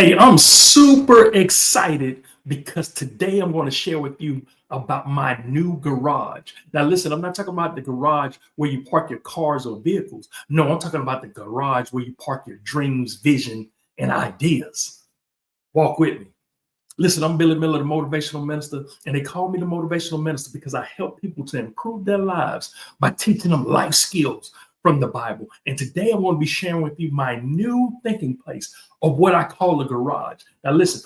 Hey, I'm super excited because today I'm going to share with you about my new garage. Now, listen, I'm not talking about the garage where you park your cars or vehicles. No, I'm talking about the garage where you park your dreams, vision, and ideas. Walk with me. Listen, I'm Billy Miller, the motivational minister, and they call me the motivational minister because I help people to improve their lives by teaching them life skills from the Bible. And today I'm going to be sharing with you my new thinking place of what I call a garage. Now, listen,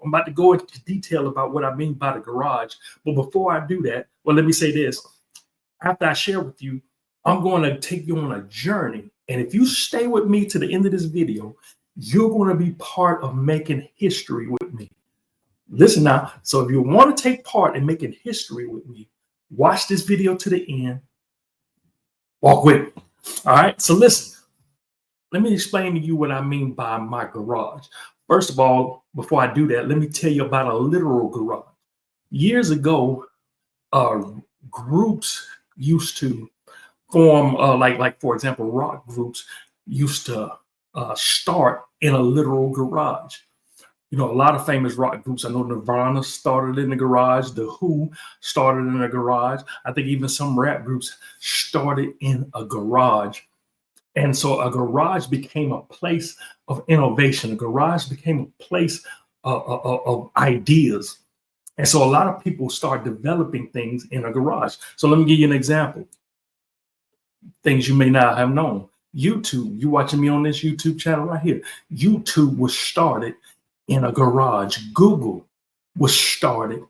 I'm about to go into detail about what I mean by the garage. But before I do that, well, let me say this. After I share with you, I'm going to take you on a journey. And if you stay with me to the end of this video, you're going to be part of making history with me. Listen now, so if you want to take part in making history with me, watch this video to the end. Walk with me. All right, so listen, let me explain to you what I mean by my garage. First of all, before I do that, let me tell you about a literal garage. Years ago, groups used to form, like for example, rock groups used to start in a literal garage. You know, a lot of famous rock groups. I know Nirvana started in the garage. The Who started in a garage. I think even some rap groups started in a garage. And so a garage became a place of innovation. A garage became a place of ideas. And so a lot of people start developing things in a garage. So let me give you an example. Things you may not have known. YouTube, you watching me on this YouTube channel right here. YouTube was started in a garage. Google was started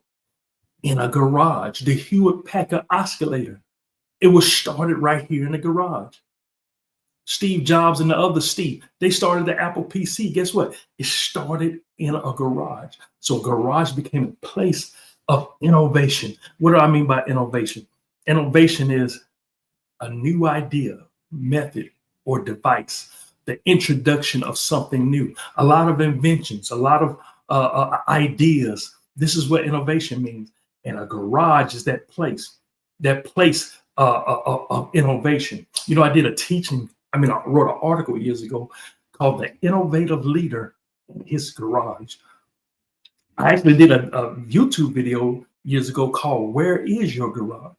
in a garage. The Hewitt Packard oscillator, it was started right here in the garage. Steve Jobs and the other Steve, they started the Apple PC. Guess what? It started in a garage. So garage became a place of innovation. What do I mean by innovation? Innovation is a new idea, method, or device, the introduction of something new, a lot of inventions, a lot of ideas. This is what innovation means. And a garage is that place of innovation. You know, I did a teaching, I wrote an article years ago called The Innovative Leader in His Garage. I actually did a YouTube video years ago called Where is Your Garage?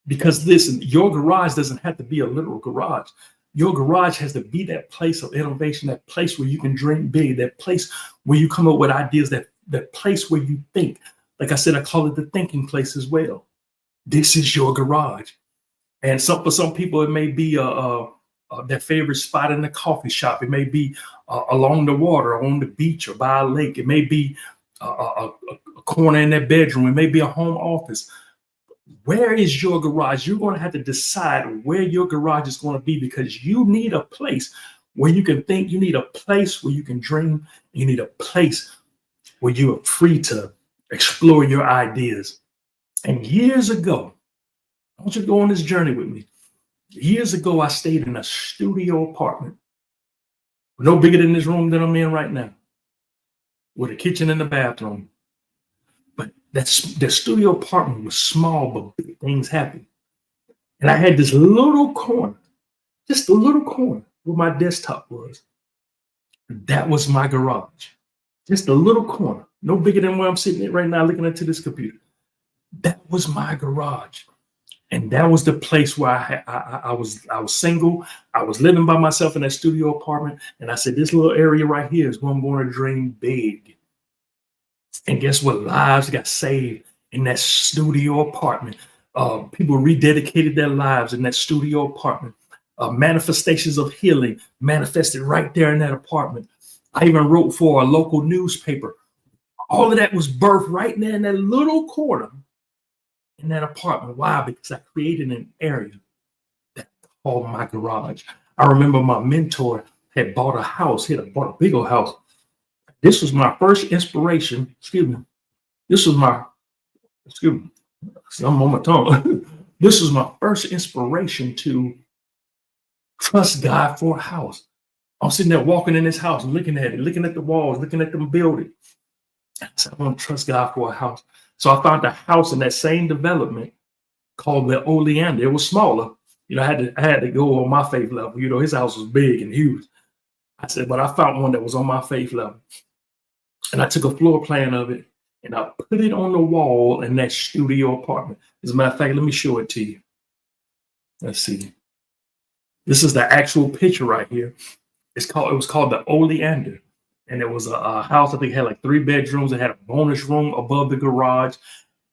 Because listen, your garage doesn't have to be a literal garage. Your garage has to be that place of innovation, that place where you can dream big, that place where you come up with ideas, that place where you think. Like I said, I call it the thinking place as well. This is your garage. And for some people, it may be their favorite spot in the coffee shop. It may be along the water, on the beach, or by a lake. It may be a corner in their bedroom. It may be a home office. Where is your garage? You're going to have to decide where your garage is going to be, because you need a place where you can think. You need a place where you can dream. You need a place where you are free to explore your ideas. And years ago, I want you to go on this journey with me. Years ago, I stayed in a studio apartment, no bigger than this room that I'm in right now, with a kitchen and a bathroom. But the studio apartment was small, but big things happened. And I had this little corner, just a little corner where my desktop was. That was my garage. Just a little corner, no bigger than where I'm sitting right now looking into this computer. That was my garage. And that was the place where I was single. I was living by myself in that studio apartment. And I said, this little area right here is where I'm going to dream big. And guess what? Lives got saved in that studio apartment. People rededicated their lives in that studio apartment. Manifestations of healing manifested right there in that apartment. I even wrote for a local newspaper. All of that was birthed right there in that little corner in that apartment. Why? Because I created an area that I called my garage. I remember my mentor had bought a house. He had bought a big old house. This was my first inspiration. This was my, I'm on my tongue. This was my first inspiration to trust God for a house. I'm sitting there walking in this house, looking at it, looking at the walls, looking at them building. I said, I want to trust God for a house. So I found a house in that same development called the Oleander. It was smaller. You know, I had to go on my faith level. You know, his house was big and huge. I said, but I found one that was on my faith level. And I took a floor plan of it and I put it on the wall in that studio apartment. As a matter of fact, let me show it to you. Let's see. This is the actual picture right here. It was called the Oleander. And it was a house, I think, had like 3 bedrooms. It had a bonus room above the garage.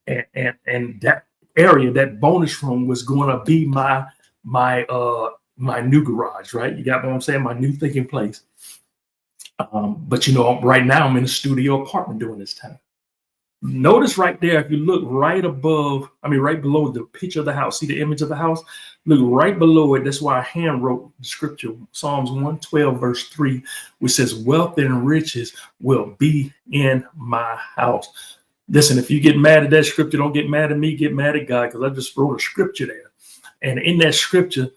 And that area, that bonus room was going to be my new garage, right? You got what I'm saying? My new thinking place. But you know, right now I'm in a studio apartment during this time. Notice right there, if you look right below the picture of the house, see the image of the house? Look right below it. That's why I hand wrote the scripture, Psalms 112, verse 3, which says, wealth and riches will be in my house. Listen, if you get mad at that scripture, don't get mad at me, get mad at God, because I just wrote a scripture there. And in that scripture,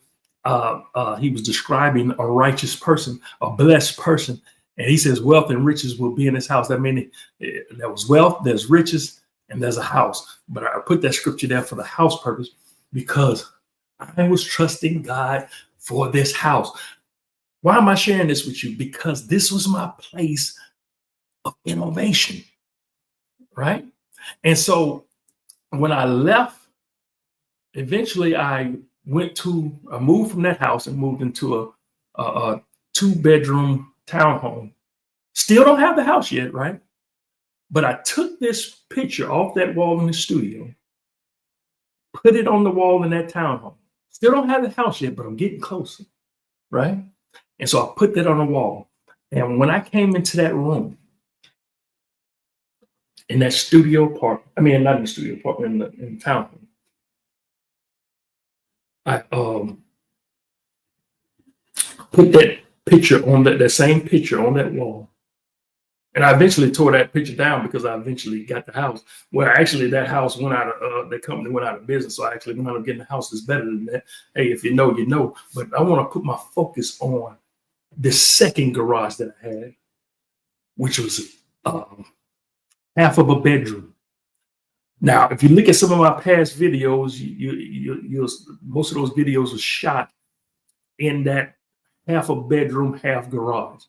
he was describing a righteous person, a blessed person. And he says, wealth and riches will be in his house. That means there was wealth, there's riches, and there's a house. But I put that scripture there for the house purpose because I was trusting God for this house. Why am I sharing this with you? Because this was my place of innovation, right? And so when I left, eventually I moved from that house and moved into a 2-bedroom townhome. Still don't have the house yet, right? But I took this picture off that wall in the studio, put it on the wall in that townhome. Still don't have the house yet, but I'm getting closer, right? And so I put that on the wall. And when I came into that room, in that studio apartment, not in the studio apartment, in the townhome, I put that picture on that same picture on that wall. And I eventually tore that picture down because I eventually got the house. Well, actually, that house went out of, the company went out of business. So I actually went out of getting the house that's better than that. Hey, if you know, you know. But I want to put my focus on this second garage that I had, which was half of a bedroom. Now, if you look at some of my past videos, most of those videos were shot in that half a bedroom, half garage.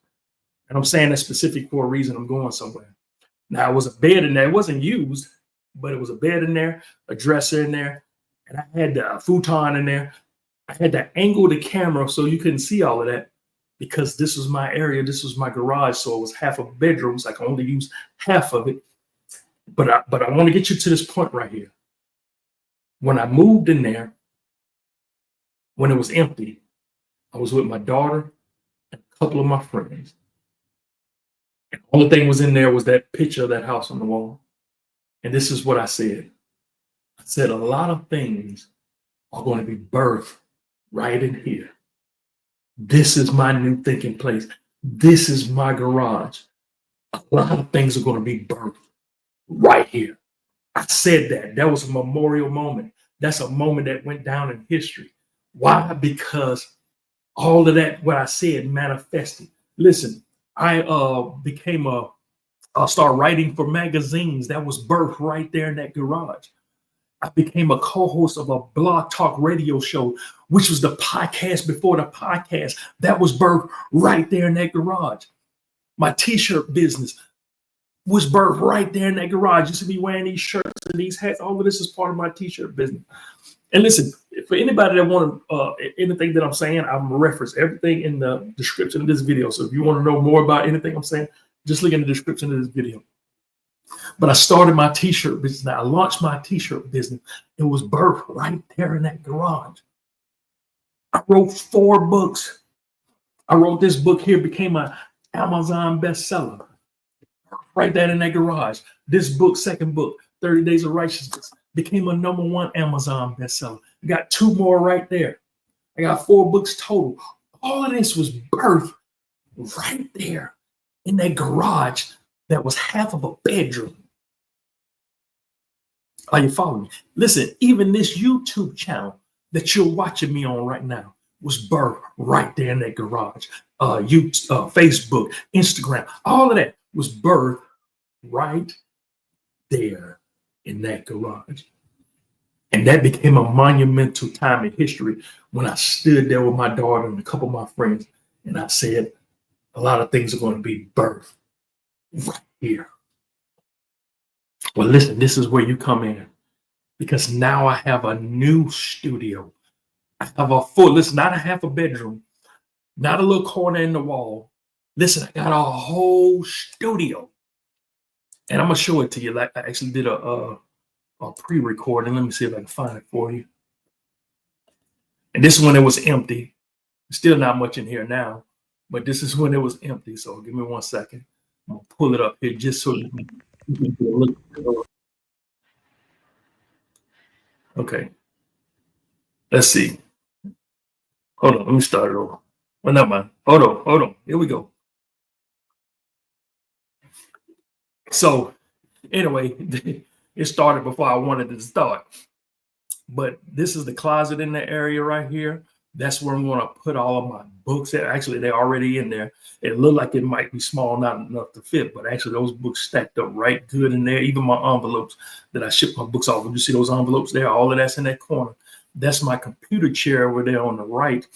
And I'm saying that specific for a reason. I'm going somewhere. Now, it was a bed in there. It wasn't used, but it was a bed in there, a dresser in there, and I had the futon in there. I had to angle the camera so you couldn't see all of that because this was my area. This was my garage. So it was half a bedroom. So I could only use half of it. But I want to get you to this point right here. When I moved in there, when it was empty, I was with my daughter and a couple of my friends. And the only thing was in there was that picture of that house on the wall. And this is what I said. I said, a lot of things are going to be birthed right in here. This is my new thinking place. This is my garage. A lot of things are going to be birthed right here. I said that. That was a memorial moment. That's a moment that went down in history. Why? Because all of that, what I said, manifested. Listen, I started writing for magazines. That was birthed right there in that garage. I became a co-host of a blog talk radio show, which was the podcast before the podcast. That was birthed right there in that garage. My t-shirt business was birthed right there in that garage. You see me wearing these shirts and these hats. All of this is part of my t-shirt business. And listen, for anybody that want anything that I'm saying, I'm gonna reference everything in the description of this video. So if you want to know more about anything I'm saying, just look in the description of this video. But I started my t-shirt business. Now I launched my t-shirt business. It was birthed right there in that garage. I wrote 4 books. I wrote this book here, became an Amazon bestseller. Right there in that garage. This book, second book, 30 Days of Righteousness, became a #1 Amazon bestseller. I got 2 more right there. I got 4 books total. All of this was birthed right there in that garage that was half of a bedroom. Are you following me? Listen, even this YouTube channel that you're watching me on right now was birthed right there in that garage. Facebook, Instagram, all of that was birthed right there in that garage. And that became a monumental time in history when I stood there with my daughter and a couple of my friends, and I said, a lot of things are going to be birthed right here. Well, listen, this is where you come in, because now I have a new studio. I have a full, listen, not a half a bedroom, not a little corner in the wall. Listen, I got a whole studio, and I'm gonna show it to you. Like I actually did a pre-recording. Let me see if I can find it for you. And this is when it was empty. Still not much in here now, but this is when it was empty. So give me 1 second. I'm gonna pull it up here just so you can get a look. Okay, let's see. Hold on, let me start it over. Well, never mind. Hold on. Here we go. So anyway, it started before I wanted it to start. But this is the closet in the area right here. That's where I'm going to put all of my books. Actually, they're already in there. It looked like it might be small, not enough to fit, but actually those books stacked up right good in there. Even my envelopes that I ship my books off. You see those envelopes there? All of that's in that corner. That's my computer chair over there on the right,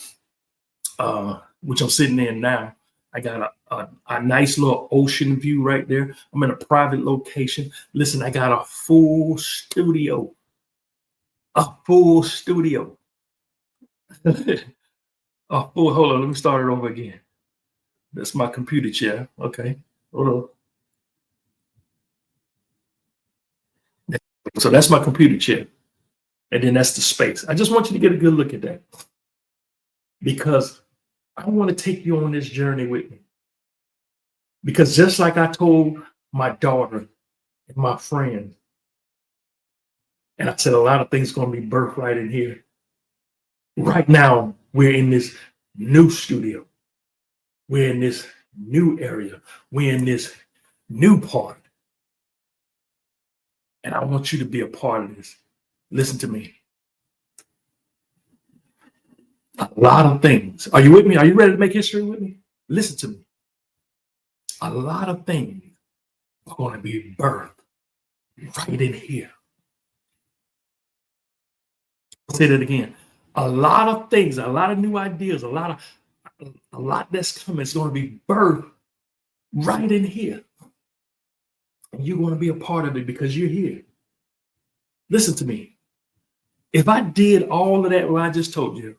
which I'm sitting in now. I got a nice little ocean view right there. I'm in a private location. Listen, I got a full studio. A full studio. Hold on, let me start it over again. That's my computer chair. Okay, hold on. So that's my computer chair. And then that's the space. I just want you to get a good look at that, because I want to take you on this journey with me. Because just like I told my daughter and my friend, and I said a lot of things going to be birthed right in here. Right now, we're in this new studio. We're in this new area. We're in this new part. And I want you to be a part of this. Listen to me. A lot of things. Are you with me? Are you ready to make history with me? Listen to me. A lot of things are going to be birthed right in here. I'll say that again. A lot of things, a lot of new ideas, a lot that's coming. It's going to be birthed right in here. And you're going to be a part of it because you're here. Listen to me. If I did all of that, what I just told you,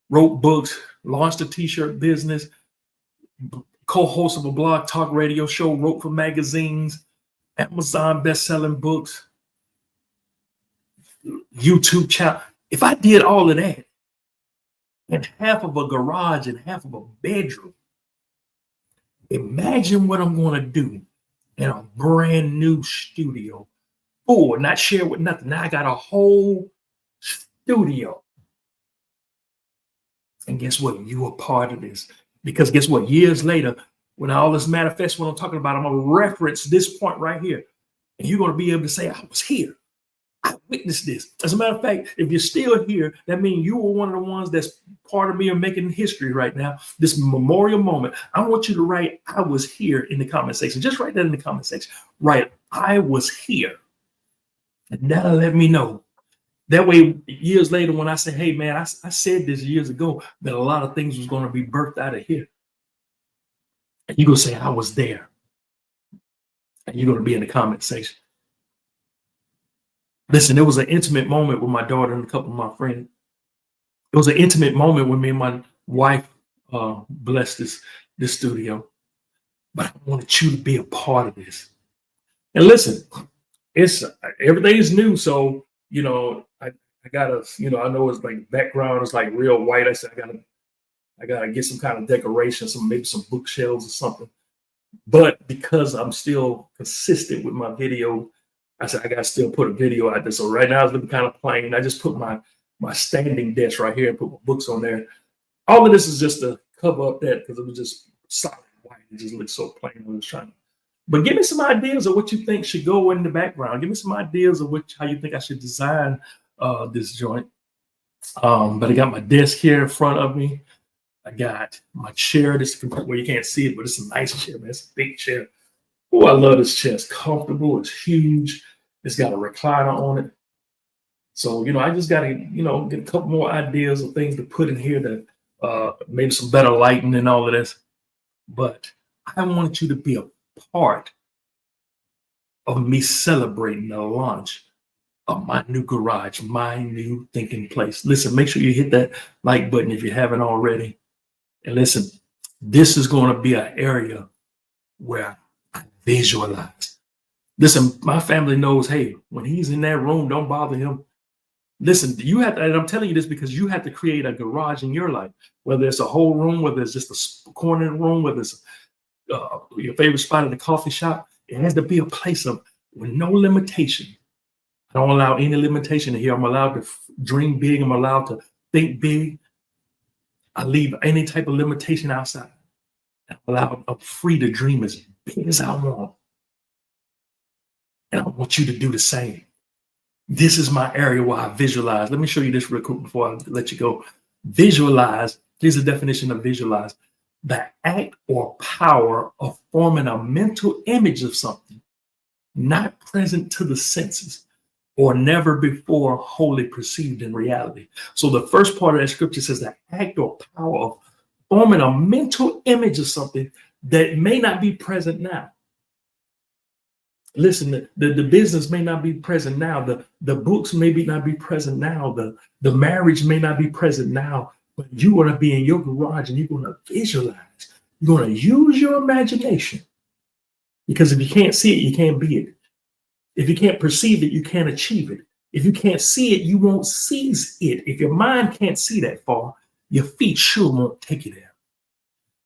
wrote books, launched a t-shirt business, co-host of a blog talk radio show, wrote for magazines, Amazon best-selling books, YouTube channel. If I did all of that in half of a garage and half of a bedroom, imagine what I'm going to do in a brand new studio. Or not share with nothing. Now I got a whole studio. And guess what? You are part of this. Because guess what? Years later, when all this manifests, what I'm talking about, I'm going to reference this point right here. And you're going to be able to say, I was here. I witnessed this. As a matter of fact, if you're still here, that means you were one of the ones that's part of me and making history right now. This memorial moment. I want you to write, I was here in the comment section. Just write that in the comment section. Write, I was here. And that'll let me know. That way, years later, when I say, hey, man, I said this years ago, that a lot of things was going to be birthed out of here. And you're going to say, I was there. And you're going to be in the comment section. Listen, it was an intimate moment with my daughter and a couple of my friends. It was an intimate moment when me and my wife blessed this studio. But I wanted you to be a part of this. And listen, everything is new. So, I gotta, I know it's like background is like real white. I said, I gotta get some kind of decoration, maybe some bookshelves or something. But because I'm still consistent with my video, I said, I gotta still put a video out there. So right now it's looking kind of plain. I just put my standing desk right here and put my books on there. All of this is just to cover up that because it was just solid white. It just looked so plain. I was trying to. But give me some ideas of what you think should go in the background. Give me some ideas of how you think I should design this joint. But I got my desk here in front of me. I got my chair. This is where you can't see it, but it's a nice chair, man. It's a big chair. Oh, I love this chair. It's comfortable. It's huge. It's got a recliner on it. So, I just got to, get a couple more ideas of things to put in here that maybe some better lighting and all of this. But I want you to be a part of me celebrating the launch of my new garage, my new thinking place. Listen, make sure you hit that like button if you haven't already. And listen, this is going to be an area where I visualize. Listen, my family knows, hey, when he's in that room, don't bother him. Listen, you have to, and I'm telling you this because you have to create a garage in your life, whether it's a whole room, whether it's just a corner of the room, whether it's your favorite spot in the coffee shop. It has to be a place of with no limitation. I don't allow any limitation here. I'm allowed to dream big. I'm allowed to think big. I leave any type of limitation outside. I'm free to dream as big as I want. And I want you to do the same. This is my area where I visualize. Let me show you this real quick before I let you go. Visualize. Here's the definition of visualize. The act or power of forming a mental image of something not present to the senses or never before wholly perceived in reality. So the first part of that scripture says the act or power of forming a mental image of something that may not be present now. Listen, the business may not be present now. The books may not be present now. The marriage may not be present now. But you're going to be in your garage and you're going to visualize. You're going to use your imagination. Because if you can't see it, you can't be it. If you can't perceive it, you can't achieve it. If you can't see it, you won't seize it. If your mind can't see that far, your feet sure won't take you there.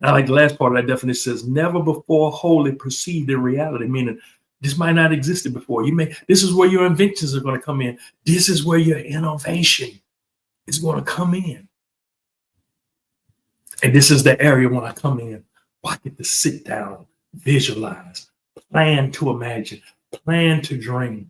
I like the last part of that definition says, never before wholly perceived in reality, meaning this might not have existed before. This is where your inventions are going to come in. This is where your innovation is going to come in. And this is the area when I come in, I get to sit down, visualize, plan to imagine, plan to dream.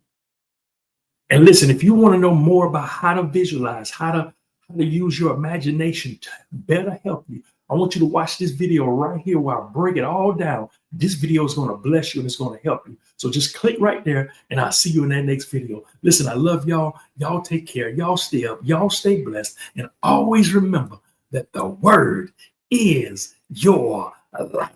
And listen, if you want to know more about how to visualize, how to use your imagination to better help you, I want you to watch this video right here where I break it all down. This video is going to bless you and it's going to help you. So just click right there and I'll see you in that next video. Listen, I love y'all. Y'all take care. Y'all stay up. Y'all stay blessed. And always remember that the word is your life.